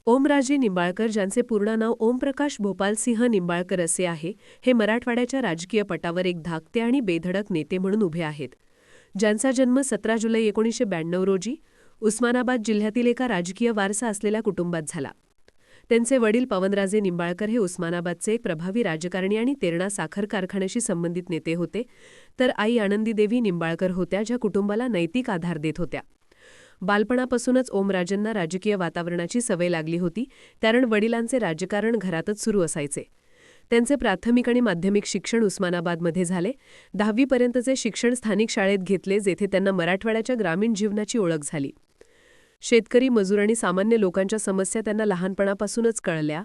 ओमराजे निंबाळकर, ज्यांचे पूर्ण नाव ओमप्रकाश भोपालसिंह निंबाळकर असे आहे, हे मराठवाड्याच्या राजकीय पटावर एक धाकटे आणि बेधडक नेते म्हणून उभे आहेत. ज्यांचा जन्म 17 जुलै 1992 रोजी उस्मानाबाद जिल्ह्यातील एका राजकीय वारसा असलेल्या कुटुंबात झाला. त्यांचे वडील पवनराजे निंबाळकर हे उस्मानाबादचे एक प्रभावी राजकारणी आणि तेरणा साखर कारखान्याशी संबंधित नेते होते, तर आई आनंदीदेवी निंबाळकर होत्या, ज्या कुटुंबाला नैतिक आधार देत होत्या. बालपणापासूनच ओमराजेंना राजकीय वातावरणाची सवय लागली होती, कारण वडिलांचे राजकारण घरातच सुरू असायचे. त्यांचे प्राथमिक आणि माध्यमिक शिक्षण उस्मानाबादमध्ये झाले. 10वीपर्यंतचे शिक्षण स्थानिक शाळेत घेतले, जेथे त्यांना मराठवाड्याच्या ग्रामीण जीवनाची ओळख झाली. शेतकरी, मजूर आणि सामान्य लोकांच्या समस्या त्यांना लहानपणापासूनच कळल्या.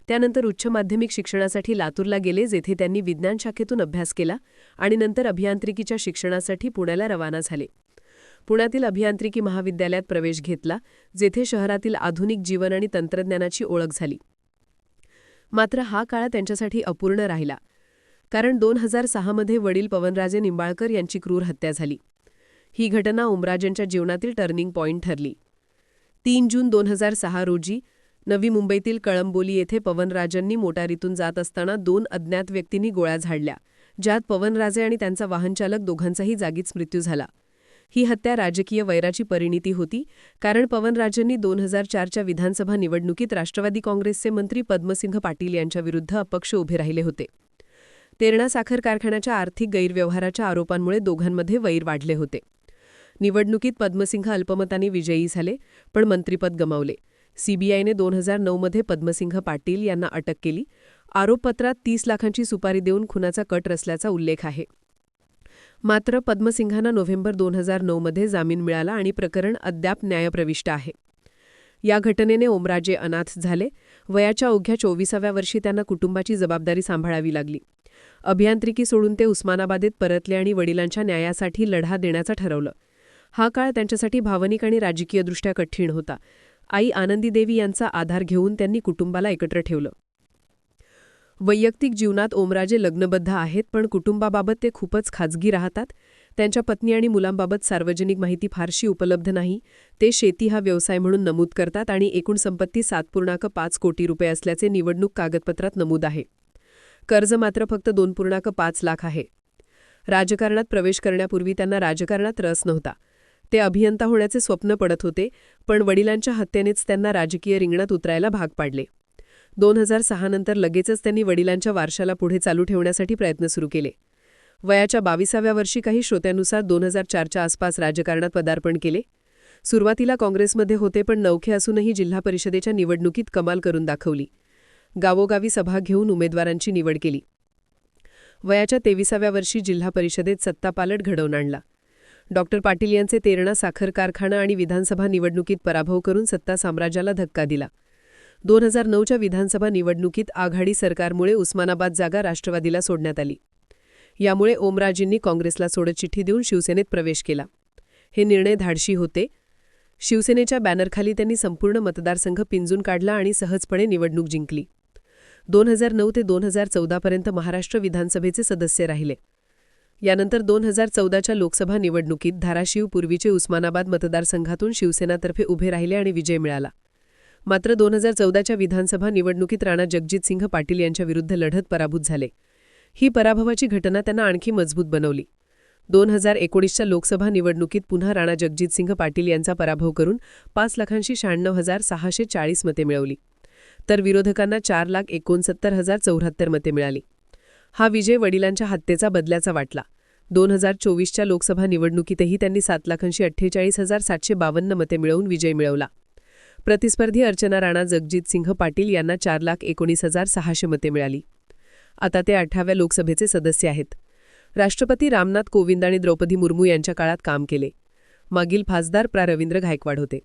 त्यानंतर उच्च माध्यमिक शिक्षणासाठी लातूरला गेले, जेथे त्यांनी विज्ञान शाखेतून अभ्यास केला आणि नंतर अभियांत्रिकीच्या शिक्षणासाठी पुण्याला रवाना झाले. पुण्यातील अभियांत्रिकी महाविद्यालयात प्रवेश घेतला, जेथे शहरातील आधुनिक जीवन आणि तंत्रज्ञानाची ओळख झाली. मात्र हा काळ त्यांच्यासाठी अपूर्ण राहिला, कारण 2006 मध्ये वडील पवनराजे निंबाळकर यांची क्रूर हत्या झाली. ही घटना ओमराजेंच्या जीवनातील टर्निंग पॉइंट ठरली. 3 जून 2006 रोजी नवी मुंबईतील कळंबोली येथे पवनराजेंनी मोटारीतून जात असताना 2 अज्ञात व्यक्तींनी गोळ्या झाडल्या, ज्यात पवनराजे आणि त्यांचा वाहनचालक दोघांचाही जागीच मृत्यू झाला. ही हत्या राजकीय वैराची परिणिती होती, कारण पवनराजेंनी 2004च्या विधानसभा निवडणुकीत राष्ट्रवादी काँग्रेसचे मंत्री पद्मसिंह पाटील यांच्याविरुद्ध अपक्ष उभे राहिले होते. तेरणा साखर कारखान्याच्या आर्थिक गैरव्यवहाराच्या आरोपांमुळे दोघांमध्ये वैर वाढले होते. निवडणुकीत पद्मसिंह अल्पमताने विजयी झाले, पण मंत्रिपद गमावले. सीबीआयने 2009 मध्ये पद्मसिंह पाटील यांना अटक केली. आरोपपत्रात 30 लाखांची सुपारी देऊन खुनाचा कट रचल्याचा उल्लेख आहे. मात्र पद्मसिंहांना नोव्हेंबर 2009 मध्ये जामीन मिळाला आणि प्रकरण अद्याप न्यायप्रविष्ट आहे. या घटनेने ओमराजे अनाथ झाले. वयाच्या अवघ्या 24व्या वर्षी त्यांना कुटुंबाची जबाबदारी सांभाळावी लागली. अभियांत्रिकी सोडून ते उस्मानाबादेत परतले आणि वडिलांच्या न्यायासाठी लढा देण्याचं ठरवलं. हा काळ त्यांच्यासाठी भावनिक आणि राजकीयदृष्ट्या कठीण होता. आई आनंदीदेवी यांचा आधार घेऊन त्यांनी कुटुंबाला एकत्र ठेवलं. वैयक्तिक जीवनात ओमराजे लग्नबद्ध आहेत, पण कुटुंबाबाबत ते खूपच खाजगी राहतात. त्यांच्या पत्नी आणि मुलांबाबत सार्वजनिक माहिती फारशी उपलब्ध नाही. ते शेती हा व्यवसाय म्हणून नमूद करतात आणि एकूण संपत्ती 7.5 कोटी रुपये असल्याचे निवडणूक कागदपत्रात नमूद आहे. कर्ज मात्र फक्त 2.5 लाख आहे. राजकारणात प्रवेश करण्यापूर्वी त्यांना राजकारणात रस नव्हता. ते अभियंता होण्याचे स्वप्न पडत होते, पण वडिलांच्या हत्येनेच त्यांना राजकीय रिंगणात उतरायला भाग पाडले. 2006 नंतर लगेचच त्यांनी वडिलांच्या वारशाला पुढे चालू ठेवण्यासाठी प्रयत्न सुरू केले. वयाच्या 22व्या वर्षी काही श्रोत्यांनुसार 2004च्या आसपास राजकारणात पदार्पण केले. सुरुवातीला काँग्रेसमध्ये होते, पण नवखे असूनही जिल्हा परिषदेच्या निवडणुकीत कमाल करून दाखवली. गावोगावी सभा घेऊन उमेदवारांची निवड केली. वयाच्या 23व्या वर्षी जिल्हा परिषदेत सत्तापालट घडवून आणला. पाटील यांचे तेरणा साखर कारखाना आणि विधानसभा निवडणुकीत पराभव करून सत्ता साम्राज्याला धक्का दिला. 2009च्या विधानसभा निवडणुकीत आघाडी सरकारमुळे उस्मानाबाद जागा राष्ट्रवादीला सोडण्यात आली. यामुळे ओमराजेंनी काँग्रेसला सोडत चिठ्ठी देऊन शिवसेनेत प्रवेश केला. हे निर्णय धाडशी होते. शिवसेनेच्या बॅनरखाली त्यांनी संपूर्ण मतदारसंघ पिंजून काढला आणि सहजपणे निवडणूक जिंकली. 2009 ते 2014 पर्यंत महाराष्ट्र विधानसभेचे सदस्य राहिले. यानंतर 2014च्या लोकसभा निवडणुकीत धाराशिव पूर्वीचे उस्मानाबाद मतदारसंघातून शिवसेनातर्फे उभे राहिले आणि विजय मिळाला. मात्र 2014च्या विधानसभा निवडणुकीत राणा जगजितसिंह पाटील यांच्याविरुद्ध लढत पराभूत झाले. ही पराभवाची घटना त्यांना आणखी मजबूत बनवली. 2019च्या लोकसभा निवडणुकीत पुन्हा राणा जगजितसिंह पाटील यांचा पराभव करून 5,96,640 मते मिळवली, तर विरोधकांना 4,69,074 मते मिळाली. हा विजय वडिलांच्या हत्येचा बदल्याचा वाटला. 2024च्या लोकसभा निवडणुकीतही त्यांनी 7,48,752 मते मिळवून विजय मिळवला. प्रतिस्पर्धी अर्चना राणा जगजितसिंह पाटील यांना 4,19,600 मते मिळाली. आता ते 8व्या लोकसभेचे सदस्य आहेत. राष्ट्रपती रामनाथ कोविंद आणि द्रौपदी मुर्मू यांच्या काळात काम केले. मागील खासदार प्रा. रवींद्र गायकवाड होते.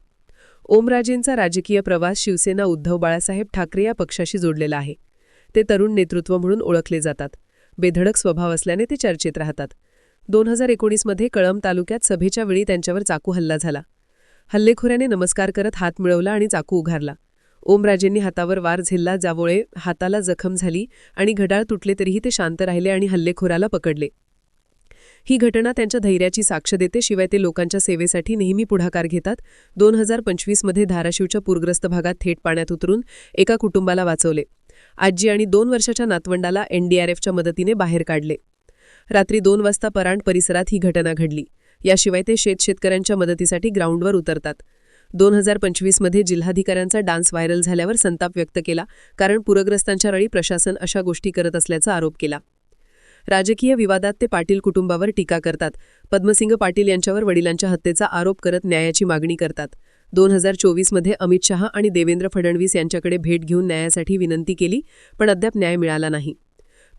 ओमराजेंचा राजकीय प्रवास शिवसेना उद्धव बाळासाहेब ठाकरे या पक्षाशी जोडलेला आहे. ते तरुण नेतृत्व म्हणून ओळखले जातात. बेधडक स्वभाव असल्याने ते चर्चेत राहतात. 2019 मध्ये कळंब तालुक्यात सभेच्या वेळी त्यांच्यावर चाकू हल्ला झाला. हल्लेखोराने नमस्कार करत हात मिळवला आणि चाकू उघारला. ओमराजेंनी हातावर वार झेलला, ज्यामुळे हाताला जखम झाली आणि घड्याळ तुटले, तरीही ते शांत राहिले आणि हल्लेखोराला पकडले. ही घटना त्यांच्या धैर्याची साक्ष देते, शिवाय ते लोकांच्या सेवेसाठी नेहमी पुढाकार घेतात. 2025 मध्ये धाराशिवच्या पूरग्रस्त भागात थेट पाण्यात उतरून एका कुटुंबाला वाचवले. आजी आणि 2 वर्षाच्या नातवंडाला NDRFच्या मदतीने बाहेर काढले. रात्री 2 वाजता परांड परिसरात ही घटना घडली. याशिवाय ते शेतकऱ्यांच्या मदतीसाठी ग्राउंडवर उतरतात. 2025 मध्ये जिल्हाधिकाऱ्यांचा डान्स व्हायरल झाल्यावर संताप व्यक्त केला, कारण पूरग्रस्तांच्या वेळी प्रशासन अशा गोष्टी करत असल्याचा आरोप केला. राजकीय विवादात ते पाटील कुटुंबावर टीका करतात. पद्मसिंह पाटील यांच्यावर वडिलांच्या हत्येचा आरोप करत न्यायाची मागणी करतात. 2024 मध्ये अमित शहा आणि देवेंद्र फडणवीस यांच्याकडे भेट घेऊन न्यायासाठी विनंती केली, पण अद्याप न्याय मिळाला नाही.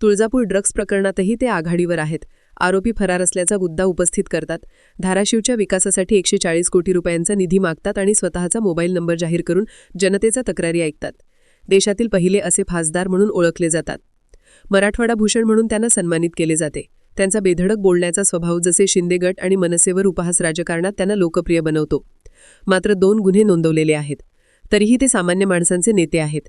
तुळजापूर ड्रग्ज प्रकरणातही ते आघाडीवर आहेत. आरोपी फरार असल्याचा मुद्दा उपस्थित करतात. धाराशिवच्या विकासासाठी 140 कोटी रुपयांचा निधी मागतात आणि स्वतःचा मोबाईल नंबर जाहीर करून जनतेचा तक्रारी ऐकतात. देशातील पहिले असे खासदार म्हणून ओळखले जातात. मराठवाडा भूषण म्हणून त्यांना सन्मानित केले जाते. त्यांचा बेधडक बोलण्याचा स्वभाव जसे शिंदे गट आणि मनसेवर उपहास राजकारणात त्यांना लोकप्रिय बनवतो. मात्र 2 गुन्हे नोंदवलेले आहेत. तरीही ते सामान्य माणसांचे नेते आहेत.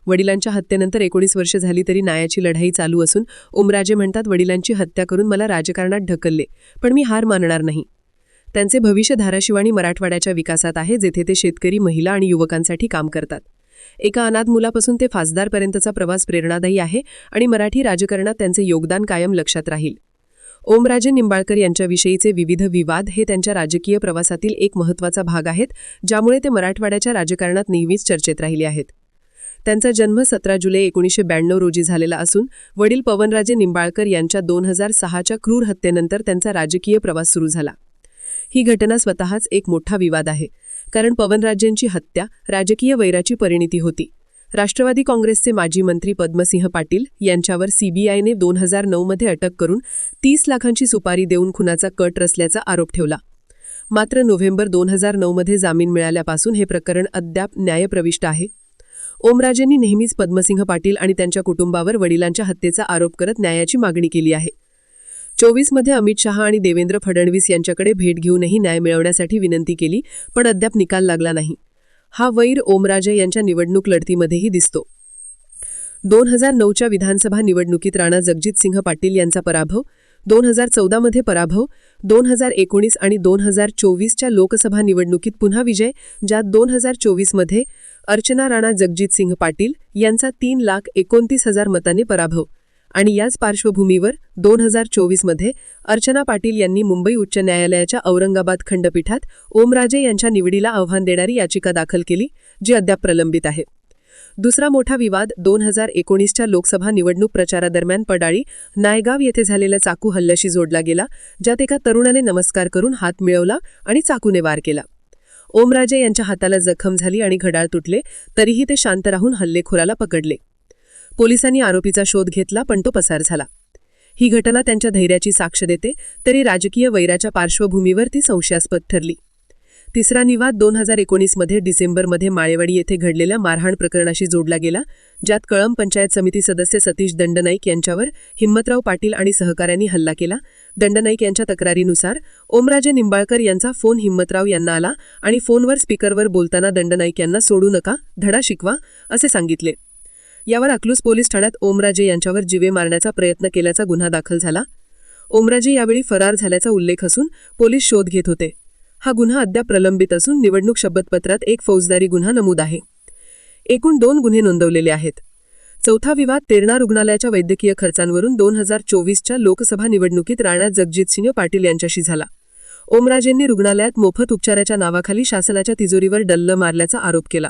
वडिलांच्या हत्येनंतर 19 वर्ष झाली तरी न्यायाची लढाई चालू असून ओमराजे म्हणतात, वडिलांची हत्या करून मला राजकारणात ढकलले, पण मी हार मानणार नाही. त्यांचे भविष्य धाराशिव आणि मराठवाड्याच्या विकासात आहे, जेथे ते शेतकरी, महिला आणि युवकांसाठी काम करतात. एका अनाथ मुलापासून ते खासदारपर्यंतचा प्रवास प्रेरणादायी आहे आणि मराठी राजकारणात त्यांचे योगदान कायम लक्षात राहील. ओमराजे निंबाळकर यांच्याविषयीचे विविध विवाद हे त्यांच्या राजकीय प्रवासातील एक महत्त्वाचा भाग आहेत, ज्यामुळे ते मराठवाड्याच्या राजकारणात नेहमीच चर्चेत राहिले आहेत. त्यांचा जन्म 17 जुलै 1992 रोजी झालेला असून वडील पवनराजे निंबाळकर यांच्या 2006च्या क्रूर हत्येनंतर त्यांचा राजकीय प्रवास सुरू झाला. ही घटना स्वतःच एक मोठा विवाद आहे, कारण पवनराजेंची हत्या राजकीय वैराची परिणिती होती. राष्ट्रवादी काँग्रेसचे माजी मंत्री पद्मसिंह पाटील यांच्यावर CBIने 2009 मध्ये अटक करून 30 लाखांची सुपारी देऊन खुनाचा कट रचल्याचा आरोप ठेवला. मात्र नोव्हेंबर 2009 मध्ये जामीन मिळाल्यापासून हे प्रकरण अद्याप न्यायप्रविष्ट आहे. ओमराजेंनी नेहमीच पद्मसिंह पाटील आणि त्यांच्या कुटुंबावर वडिलांच्या हत्येचा आरोप करत न्यायाची मागणी केली आहे. 24 मध्ये अमित शहा आणि देवेंद्र फडणवीस यांच्याकडे भेट घेऊनही न्याय मिळवण्यासाठी विनंती केली, पण अद्याप निकाल लागला नाही. हा वैर ओमराजे यांच्या निवडणूक लढतीमध्येही दिसतो. 2009च्या विधानसभा निवडणुकीत राणा जगजितसिंह पाटील यांचा पराभव, 2014 मध्ये पराभव, 2019 आणि 2024च्या लोकसभा निवडणुकीत पुन्हा विजय, ज्यात 2024 मध्ये अर्चना राणा जगजितसिंह पाटील यांचा 3,29,000 मतांनी पराभव. आणि याच पार्श्वभूमीवर 2024 मध्ये अर्चना पाटील यांनी मुंबई उच्च न्यायालयाच्या औरंगाबाद खंडपीठात ओमराजे यांच्या निवडीला आव्हान देणारी याचिका दाखल केली, जी अद्याप प्रलंबित आहे. दुसरा मोठा विवाद 2019च्या लोकसभा निवडणूक प्रचारादरम्यान पडाळी, नायगाव येथे झालेल्या चाकू हल्ल्याशी जोडला गेला, ज्यात एका तरुणाने नमस्कार करून हात मिळवला आणि चाकूने वार केला. ओमराजे यांच्या हाताला जखम झाली आणि घडाळ तुटले, तरीही ते शांत राहून हल्लेखोराला पकडले. पोलिसांनी आरोपीचा शोध घेतला, पण तो पसार झाला. ही घटना त्यांच्या धैर्याची साक्ष देते, तरी राजकीय वैराच्या पार्श्वभूमीवर ती संशयास्पद ठरली. तिसरा विवाद 2019 मध्ये डिसेंबरमध्ये माळेवाडी येथे घडलेल्या मारहाण प्रकरणाशी जोडला गेला, ज्यात कळंब पंचायत समिती सदस्य सतीश दंडनाईक यांच्यावर हिम्मतराव पाटील आणि सहकाऱ्यांनी हल्ला केला. दंडनाईक यांच्या तक्रारीनुसार ओमराजे निंबाळकर यांचा फोन हिम्मतराव यांना आला आणि फोनवर स्पीकरवर बोलताना दंडनाईक यांना सोडू नका, धडा शिकवा, असे सांगितले. यावर अकलूज पोलीस ठाण्यात ओमराजे यांच्यावर जीवे मारण्याचा प्रयत्न केल्याचा गुन्हा दाखल झाला. ओमराजे यावेळी फरार झाल्याचा उल्लेख असून पोलीस शोध घेत होते. हा गुन्हा अद्याप प्रलंबित असून निवडणूक शपथपत्रात एक फौजदारी गुन्हा नमूद आहे. एकूण 2 गुन्हे नोंदवलेले आहेत. चौथा विवाद तेरणा रुग्णालयाच्या वैद्यकीय खर्चांवरून 2024च्या लोकसभा निवडणुकीत राणा जगजितसिंह पाटील यांच्याशी झाला. ओमराजेंनी रुग्णालयात मोफत उपचाराच्या नावाखाली शासनाच्या तिजोरीवर डल्ल मारल्याचा आरोप केला,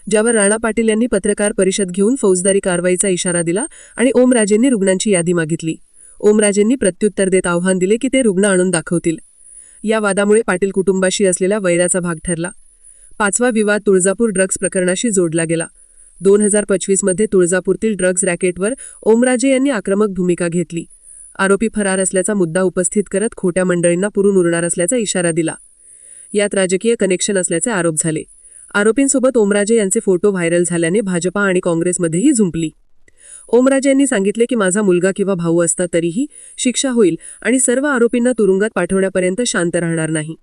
ज्यावर राणा पाटील यांनी पत्रकार परिषद घेऊन फौजदारी कारवाईचा इशारा दिला आणि ओमराजेंनी रुग्णांची यादी मागितली. ओमराजेंनी प्रत्युत्तर देत आव्हान दिले की ते रुग्ण आणून दाखवतील. या वादामुळे पाटील कुटुंबाशी असलेल्या वैराचा भाग ठरला. 5वा विवाद तुळजापूर ड्रग्ज प्रकरणाशी जोडला गेला. 2025 मध्ये तुळजापूरतील ड्रग्ज रॅकेटवर ओमराजे यांनी आक्रमक भूमिका घेतली. आरोपी फरार असल्याचा मुद्दा उपस्थित करत खोट्या मंडळींना पुरून उरणार असल्याचा इशारा दिला. यात राजकीय कनेक्शन असल्याचे आरोप झाले. आरोपींसोबत ओमराजे यांचे फोटो व्हायरल झाल्याने भाजपा आणि काँग्रेसमध्येही झुंपली. ओमराजे यांनी सांगितले की माझा मुलगा किंवा भाऊ असता तरीही शिक्षा होईल आणि सर्व आरोपींना तुरुंगात पाठवण्यापर्यंत शांत राहणार नाही.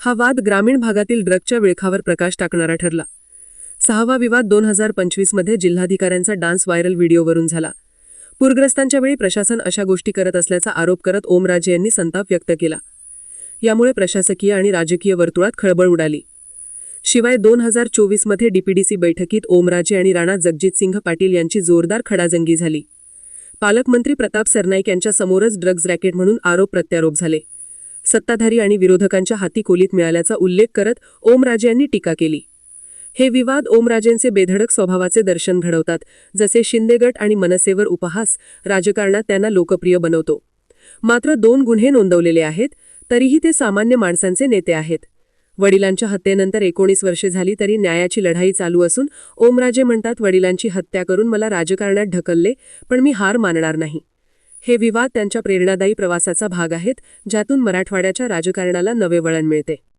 हा वाद ग्रामीण भागातील ड्रग्जच्या विळखावर प्रकाश टाकणारा ठरला. 6वा विवाद 2025 मध्ये जिल्हाधिकाऱ्यांचा डान्स व्हायरल व्हिडिओवरून झाला. पूरग्रस्तांच्या वेळी प्रशासन अशा गोष्टी करत असल्याचा आरोप करत ओमराजे यांनी संताप व्यक्त केला. यामुळे प्रशासकीय आणि राजकीय वर्तुळात खळबळ उडाली. शिवाय 2024 मध्ये डीपीडीसी बैठकीत ओमराजे आणि राणा जगजितसिंह पाटील यांची जोरदार खडाजंगी झाली. पालकमंत्री प्रताप सरनाईक यांच्या समोरच ड्रग्ज रॅकेट म्हणून आरोप प्रत्यारोप झाले. सत्ताधारी आणि विरोधकांच्या हाती कोलीत मिळाल्याचा उल्लेख करत ओमराजे यांनी टीका केली. हे विवाद ओमराजेंचे बेधडक स्वभावाचे दर्शन घडवतात. जसे शिंदे गट आणि मनसेवर उपहास, राजकारणात त्यांना लोकप्रिय बनवतो. मात्र 2 गुन्हे नोंदवलेले आहेत, तरीही ते सामान्य माणसांचे नेते आहेत. वडिलांच्या हत्येनंतर 19 वर्षे झाली तरी न्यायाची लढाई चालू असून ओमराजे म्हणतात, वडिलांची हत्या करून मला राजकारणात ढकलले, पण मी हार मानणार नाही. हे विवाद त्यांच्या प्रेरणादायी प्रवासाचा भाग आहेत, ज्यातून मराठवाड्याच्या राजकारणाला नवे वळण मिळते.